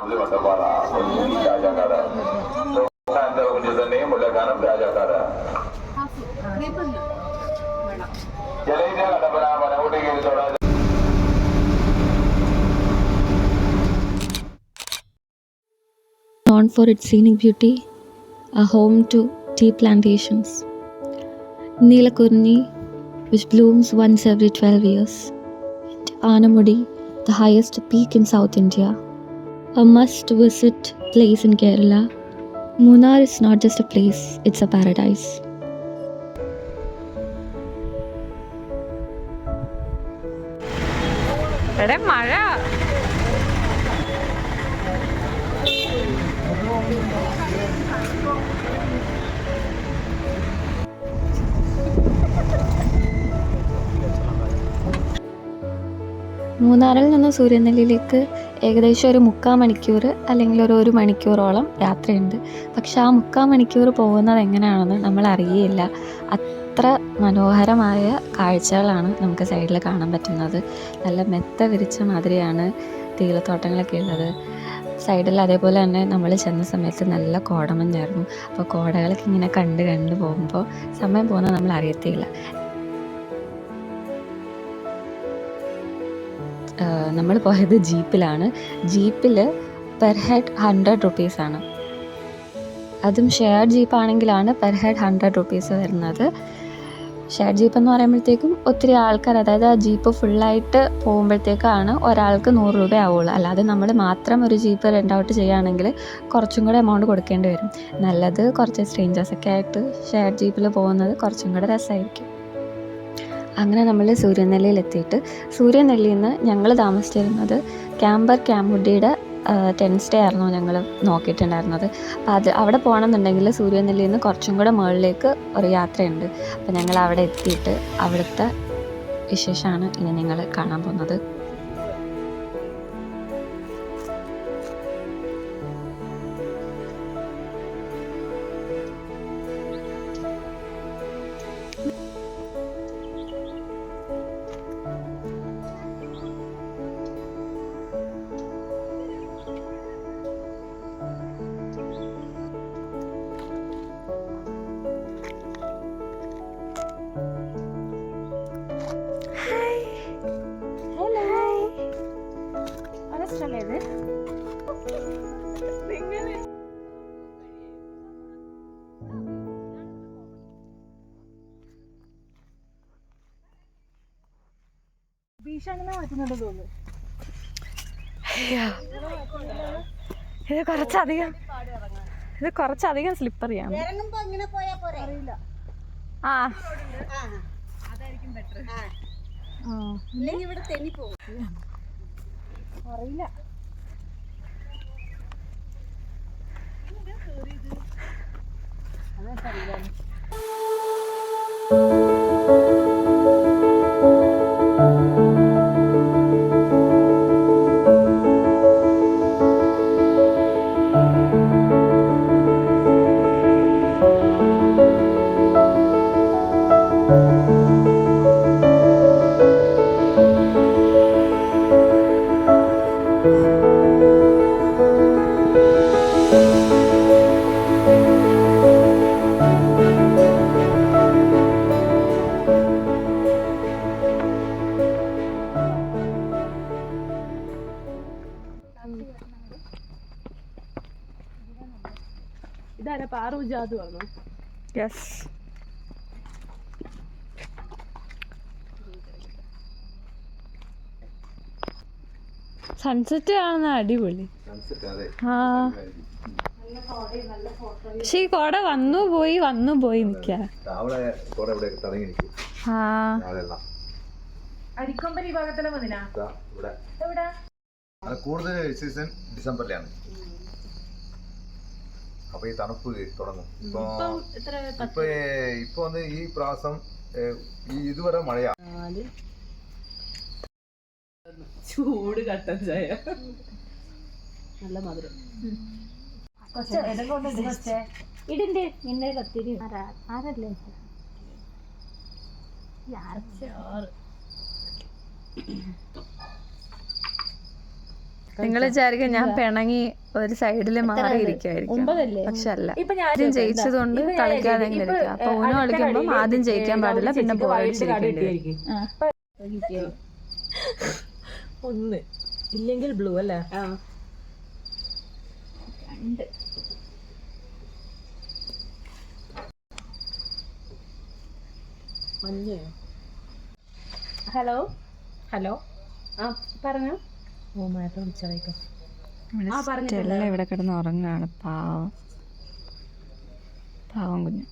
Known for its scenic beauty, a home to tea plantations. Neelakurni, which blooms once every 12 years. And Anamudi, the highest peak in South India. A must-visit place in Kerala. Munnar is not just a place, it's a paradise. മൂന്നാറിൽ നിന്ന് സൂര്യനെല്ലിയിലേക്ക് ഏകദേശം ഒരു 3/4 മണിക്കൂർ അല്ലെങ്കിൽ ഒരു മണിക്കൂറോളം യാത്രയുണ്ട്. പക്ഷെ ആ 3/4 മണിക്കൂർ പോകുന്നത് എങ്ങനെയാണെന്ന് നമ്മൾ അറിയേയില്ല. അത്ര മനോഹരമായ കാഴ്ചകളാണ് നമുക്ക് സൈഡിൽ കാണാൻ പറ്റുന്നത്. നല്ല മെത്ത വിരിച്ച മാതിരിയാണ് തേയിലത്തോട്ടങ്ങളൊക്കെ ഉള്ളത്. സൈഡിൽ അതേപോലെ തന്നെ നമ്മൾ ചെന്ന സമയത്ത് നല്ല കോടമഞ്ഞായിരുന്നു. അപ്പോൾ കോടകളൊക്കെ ഇങ്ങനെ കണ്ട് പോകുമ്പോൾ സമയം പോകുന്നത് നമ്മൾ അറിയത്തേയില്ല. നമ്മൾ പോയത് ജീപ്പിലാണ്. ജീപ്പിൽ പെർ ഹെഡ് 100 റുപ്പീസാണ്. അതും ഷെയർ ജീപ്പാണെങ്കിലാണ് പെർ ഹെഡ് 100 റുപ്പീസ് വരുന്നത്. ഷെയർ ജീപ്പ് എന്ന് പറയുമ്പോഴത്തേക്കും ഒത്തിരി ആൾക്കാർ, അതായത് ആ ജീപ്പ് ഫുള്ളായിട്ട് പോകുമ്പോഴത്തേക്കാണ് ഒരാൾക്ക് 100 രൂപ ആവുള്ളൂ. അല്ലാതെ നമ്മൾ മാത്രം ഒരു ജീപ്പ് റെൻ്റ് ഔട്ട് ചെയ്യുകയാണെങ്കിൽ കുറച്ചും കൂടെ എമൗണ്ട് കൊടുക്കേണ്ടി വരും. നല്ലത് കുറച്ച് സ്ട്രേഞ്ചേഴ്സൊക്കെ ആയിട്ട് ഷെയർ ജീപ്പിൽ പോകുന്നത് കുറച്ചും കൂടെ രസമായിരിക്കും. അങ്ങനെ നമ്മൾ സൂര്യനെല്ലിയിലെത്തിയിട്ട് സൂര്യനെല്ലിയിൽ നിന്ന് ഞങ്ങൾ താമസിച്ചിരുന്നത് ക്യാമ്പുഡിയുടെ 10 സ്റ്റേ ആയിരുന്നു ഞങ്ങൾ നോക്കിയിട്ടുണ്ടായിരുന്നത്. അപ്പോൾ അവിടെ പോകണമെന്നുണ്ടെങ്കിൽ സൂര്യനെല്ലിയിൽ നിന്ന് കുറച്ചും കൂടെ മുകളിലേക്ക് ഒരു യാത്രയുണ്ട്. അപ്പോൾ ഞങ്ങൾ അവിടെ എത്തിയിട്ട് അവിടുത്തെ വിശേഷമാണ് ഇനി നിങ്ങൾ കാണാൻ പോകുന്നത്. ഇത് കുറച്ചധികം സ്ലിപ്പറിയാണ്. അറിയില്ല. ഇതാരാ പാറു ജാതു ആണോ? യെസ്. സൺസെറ്റ് കാണുന്ന അടിപൊളി. പക്ഷെ ഈ കോട വന്നു പോയി നിൽക്കുക. അരിക്കൊമ്പൻ ഈ ഭാഗത്തിലെ മതിനാ കൂടുതൽ സീസൺ ഡിസംബറിലാണ്. അപ്പൊ ഈ തണുപ്പ് തുടങ്ങും. ഇപ്പൊ വന്ന് ഈ പ്രാവശ്യം ഇതുവരെ മഴയാ. ചൂട് കട്ടൻ ചായ നല്ല മധുരം. ഇടിന്റെ നിന്നെ കത്തിരി ആരല്ലേ നിങ്ങൾ വിചാരിക്കും ഞാൻ പിണങ്ങി ഒരു സൈഡിൽ മാറിയിരിക്കുമായിരിക്കും, പക്ഷെ അല്ല. ആദ്യം ജയിച്ചതുകൊണ്ട് കളിക്കാതെ അപ്പൊ ഊണ് കളിക്കുമ്പോൾ ആദ്യം ജയിക്കാൻ പാടില്ല, പിന്നെ പോയിട്ടിരിക്കും. ഒന്ന് ഇല്ലെങ്കിൽ ബ്ലൂ അല്ലേ? മഞ്ഞയോ? ഹലോ ഹലോ, ആ പറഞ്ഞോ. ഓ മാറ്റം വിളിച്ചേക്കാം. ഇവിടെ കിടന്ന് ഉറങ്ങാണ്, പാവം പാവം കുഞ്ഞു.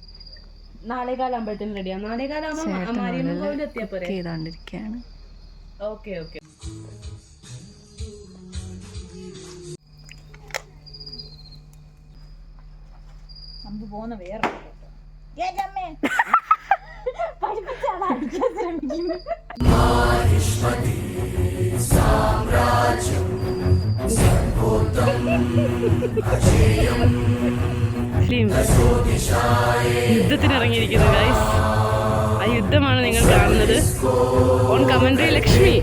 നാളെകാലാകുമ്പോഴത്തേനും റെഡിയാ. നാളെകാലാകുമ്പോൾ എത്തിയാ പോരെ? ചെയ്തോണ്ടിരിക്കുകയാണ്. Okay okay. നമുക്ക് പോകുന്ന വേറെ യുദ്ധത്തിനിറങ്ങിയിരിക്കുന്നു ഗൈസ്. ആ യുദ്ധമാണ് നിങ്ങൾ കാണുന്നത്. On commentary Lakshmi.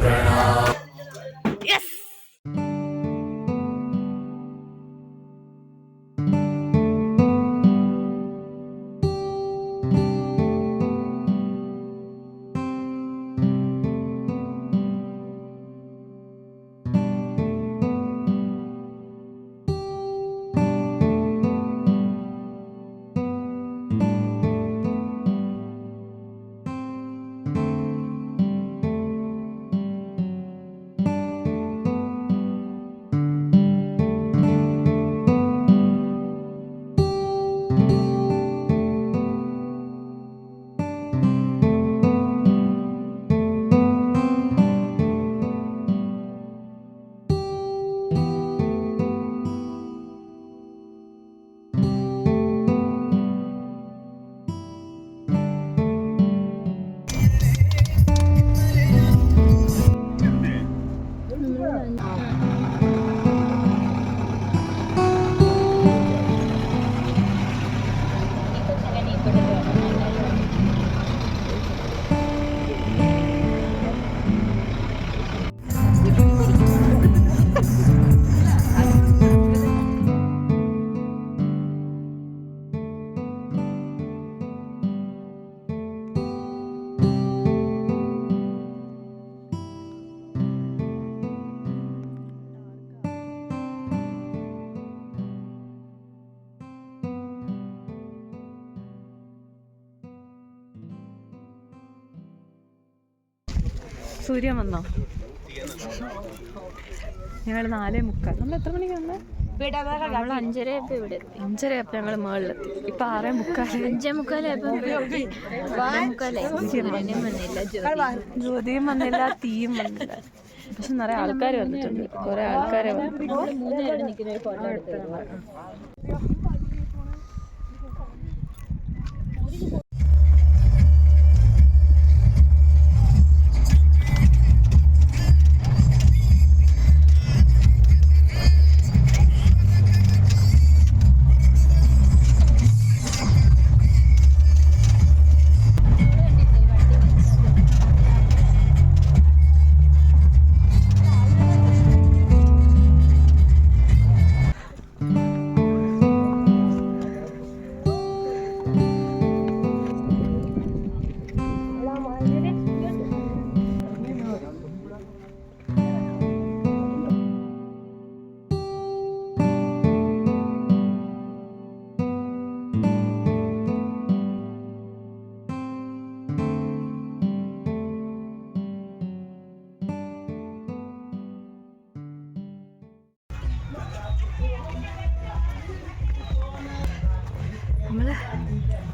സൂര്യൻ വന്നോ? ഞങ്ങൾ 4:45. നമ്മൾ എത്ര മണിക്ക് വന്നേ? നമ്മൾ 5:30 ഇവിടെ എത്തി. 5:30 ഞങ്ങൾ മുകളിലെത്തി. ഇപ്പൊ 6:45. ജ്യോതിയും വന്നില്ല, തീയും വന്നില്ല. പക്ഷെ നിറയെ ആൾക്കാർ വന്നിട്ടുണ്ട്. കുറെ ആൾക്കാരെ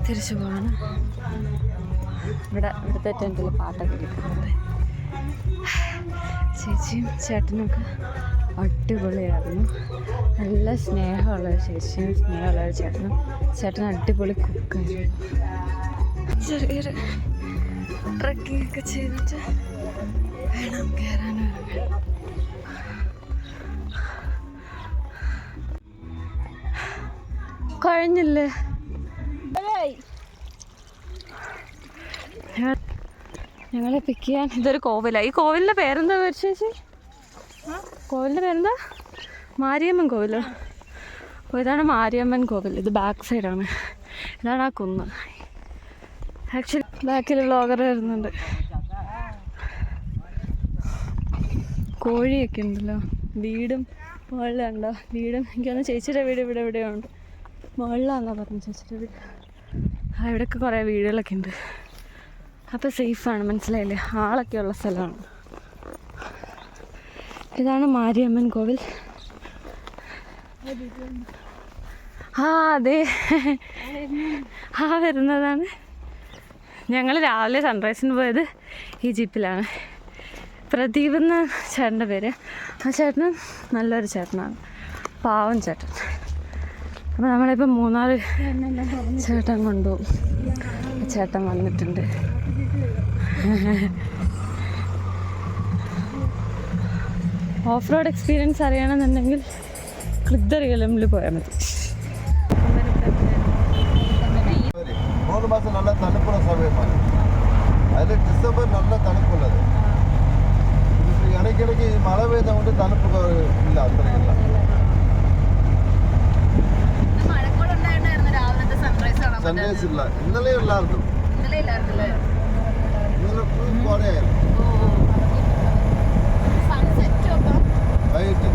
തിരിച്ചു പോവാണ്. ഇവിടുത്തെ ടെൻറ്റിൽ പാട്ടൊക്കെ കേൾക്കുന്നുണ്ട്. ചേച്ചിയും ചേട്ടനൊക്കെ അടിപൊളിയായിരുന്നു. നല്ല സ്നേഹമുള്ളൊരു ചേച്ചിയും സ്നേഹമുള്ളൊരു ചേട്ടനും. ചേട്ടൻ അടിപൊളി കുക്കായിരുന്നു. ചെറിയൊരു ട്രക്കിംഗ് ഒക്കെ ചെയ്തിട്ട് വേണം കയറാനും ഇറങ്ങാൻ. കഴിഞ്ഞില്ലേ? ഞങ്ങളെ പിക്ക് ചെയ്യാൻ ഇതൊരു കോവിലാണ്. ഈ കോവിലിൻ്റെ പേരെന്താ ചേച്ചി? കോവിലിൻ്റെ പേരെന്താ? മാരിയമ്മൻ കോവിലോ? അപ്പോൾ ഇതാണ് മാരിയമ്മൻ കോവിൽ. ഇത് ബാക്ക് സൈഡാണ്. ഇതാണ് ആ കുന്ന്. ആക്ച്വലി ബാക്കിൽ വ്ളോഗർ വരുന്നുണ്ട്. കോഴിയൊക്കെ ഉണ്ടല്ലോ. വീടും മുകളിലുണ്ടോ? വീടും എനിക്കൊന്ന് ചേച്ചിയുടെ വീട് ഇവിടെ എവിടെയുണ്ട്. മുകളിലാണെന്നാ പറഞ്ഞു ചേച്ചിയുടെ വീട്. ഇവിടെയൊക്കെ കുറേ വീടുകളൊക്കെ ഉണ്ട്. അപ്പോൾ സേഫാണ്, മനസ്സിലായില്ലേ? ആളൊക്കെ ഉള്ള സ്ഥലമാണ്. ഇതാണ് മാരിയമ്മൻ കോവിൽ. അതെ, വരുന്നതാണ്. ഞങ്ങൾ രാവിലെ സൺറൈസിന് പോയത് ഈ ജീപ്പിലാണ്. പ്രദീപ് എന്ന ചേട്ടൻ്റെ പേര്. ആ ചേട്ടന് നല്ലൊരു ചേട്ടനാണ്, പാവം ചേട്ടൻ. അപ്പോൾ നമ്മളിപ്പോൾ മൂന്നാർ ചേട്ടൻ കൊണ്ടുപോകും. ചേട്ടൻ വന്നിട്ടുണ്ട്. ഓഫ് റോഡ് എക്സ്പീരിയൻസ് അറിയണമെന്നുണ്ടെങ്കിൽ ക്ലിദ്ധറികലമിൽ പോയാൽ മതി. 3 മാസം നല്ല തണുപ്പുള്ള സമയമാണ്. അതിൽ ഡിസംബർ നല്ല തണുപ്പുള്ളത്. ഇടയ്ക്കിടയ്ക്ക് മഴ പെയ്തുകൊണ്ട് തണുപ്പ് ഇല്ല, അത്രയില്ല. സൺറൈസ് ഇല്ല, ഇന്നലെ ഇല്ലായിരുന്നു. ഇന്നലെ ഫുൾ കോടയായിരുന്നു. വൈകിട്ട്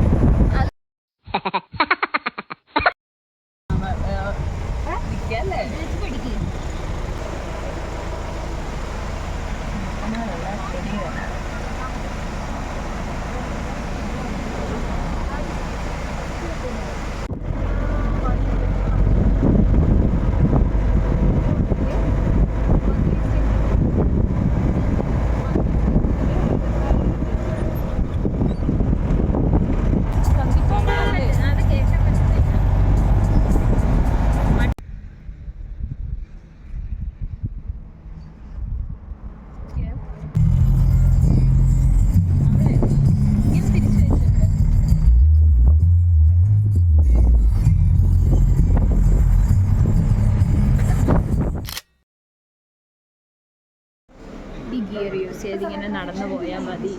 ഗിയർ യൂസ് ചെയ്ത് ഇങ്ങനെ നടന്നു പോയാൽ മതി.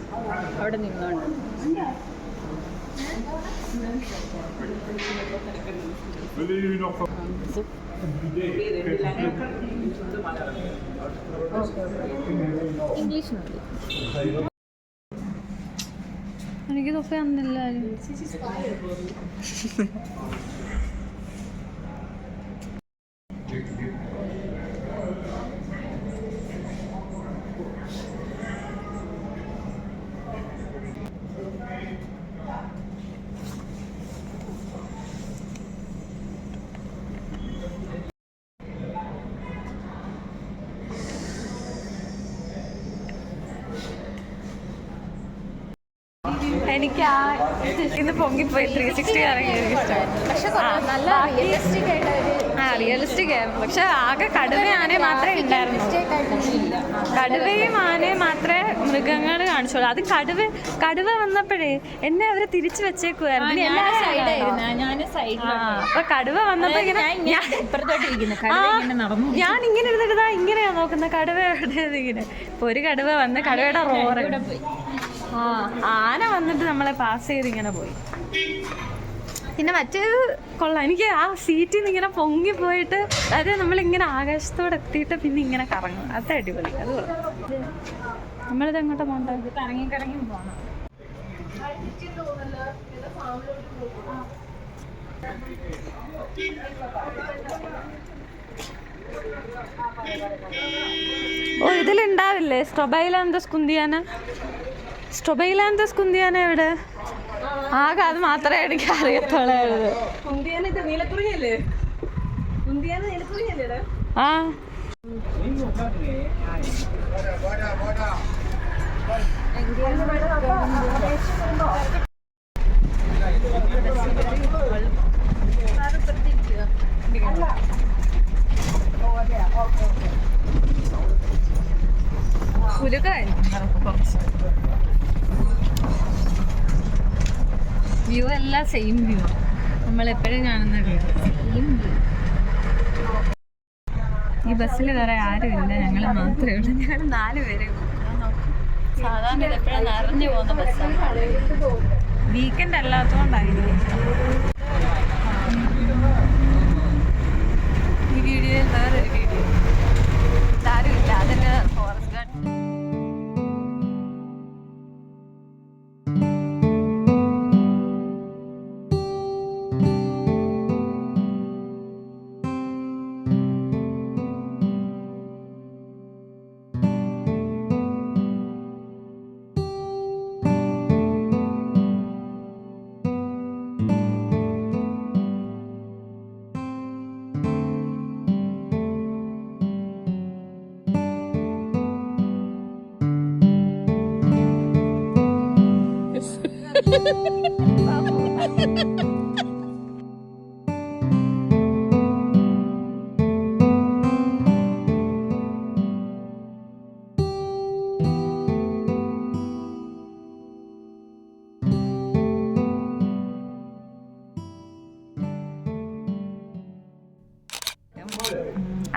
അവിടെ നിന്നോണ്ട് ഇംഗ്ലീഷ് മതി. എനിക്ക് തൊപ്പി അന്നില്ല. എനിക്ക് ഇന്ന് പൊങ്ങിപ്പോയി 360 ഇറങ്ങി ഇഷ്ടമായി. നല്ല റിയലിസ്റ്റിക് ആയിട്ട് റിയലിസ്റ്റിക് ആയിരുന്നു. പക്ഷെ ആകെ കടുവയും ആനയും മാത്രമേ ഉണ്ടായിരുന്നു. കടുവയും ആനയും മാത്രമേ മൃഗങ്ങൾ കാണിച്ചോളൂ. അത് കടുവ വന്നപ്പോഴേ എന്നെ അവര് തിരിച്ചു വെച്ചേക്കുവായിരുന്നു. അപ്പൊ കടുവ വന്നപ്പോ ഞാൻ ഇങ്ങനെ ഇരുന്നിട്ട് ഇങ്ങനെയാ നോക്കുന്ന കടുവ എവിടെയത് ഇങ്ങനെ. ഇപ്പൊ ഒരു കടുവ വന്ന് കടുവയുടെ റോറ് പോയി. ആന വന്നിട്ട് നമ്മളെ പാസ് ചെയ്ത് ഇങ്ങനെ പോയി. പിന്നെ മറ്റേത് കൊള്ളാം. എനിക്ക് ആ സീറ്റിൽ നിന്ന് ഇങ്ങനെ പൊങ്ങി പോയിട്ട് അതായത് നമ്മളിങ്ങനെ ആകാശത്തോടെ എത്തിയിട്ട് പിന്നെ ഇങ്ങനെ കറങ്ങും. അത് അടിപൊളി. അത് കൊള്ളാം. നമ്മളിത് എങ്ങോട്ടാ പോകേണ്ടത്? കറങ്ങി പോകണം. ഓ, ഇതിലുണ്ടാവില്ലേ സ്ട്രൊബൈലാന്തസ് കുന്തിയാന എവിടെ? ആകെ അത് മാത്രമേ എനിക്ക് അറിയത്തുള്ളായിരുന്നു. ആ വ്യൂ എല്ലാം സെയിം വ്യൂ. നമ്മളെപ്പോഴും കാണുന്ന വ്യൂ. ഈ ബസ്സിൽ വേറെ ആരും ഇല്ല, ഞങ്ങൾ മാത്രമേ ഉള്ളൂ. ഞങ്ങൾ 4 പേരെ. സാധാരണ ഇത് എപ്പോഴും നിറഞ്ഞു പോകുന്ന ബസ്സാണ്. വീക്കെൻഡ് അല്ലാത്തതുകൊണ്ടായിരിക്കും. ഈ വീഡിയോയിൽ വേറൊരു വീഡിയോ ആരുമില്ല, അതിൻ്റെ ഫോറസ്റ്റ് ഗാർഡ്.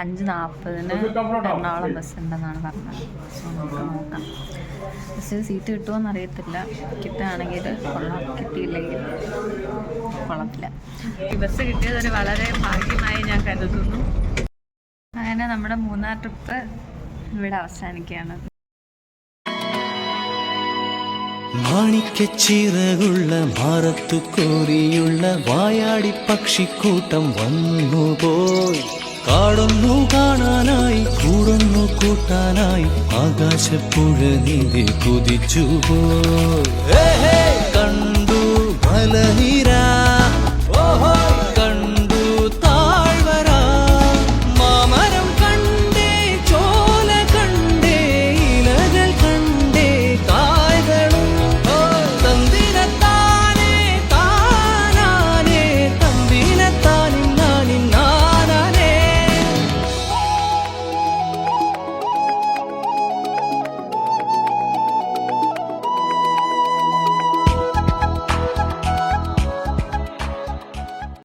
അഞ്ച് 40-ന് എറണാകുളം ബസ് ഉണ്ടെന്നാണ് പറഞ്ഞത്. സോ നമുക്ക് നോക്കാം. ബസ്സിൽ സീറ്റ് കിട്ടുമോയെന്ന് അറിയത്തില്ല. കിട്ടുകയാണെങ്കിൽ കൊള്ളാം, കിട്ടിയില്ലെങ്കിൽ കൊള്ളത്തില്ല. ഈ ബസ് കിട്ടിയതൊരു വളരെ ഭാഗ്യമായി ഞാൻ കരുതുന്നു. അങ്ങനെ നമ്മുടെ മൂന്നാർ ട്രിപ്പ് ഇവിടെ അവസാനിക്കുകയാണ്. മാണിക്കച്ചിറകുള്ള മാറത്തു കോരിയുള്ള വായാടി പക്ഷിക്കൂട്ടം വന്നുപോയി. കാടൊന്നു കാണാനായി കൂടൊന്നു കൂട്ടാനായി ആകാശപ്പുഴ നീതി കുതിച്ചുപോയി. കണ്ടു മലനിര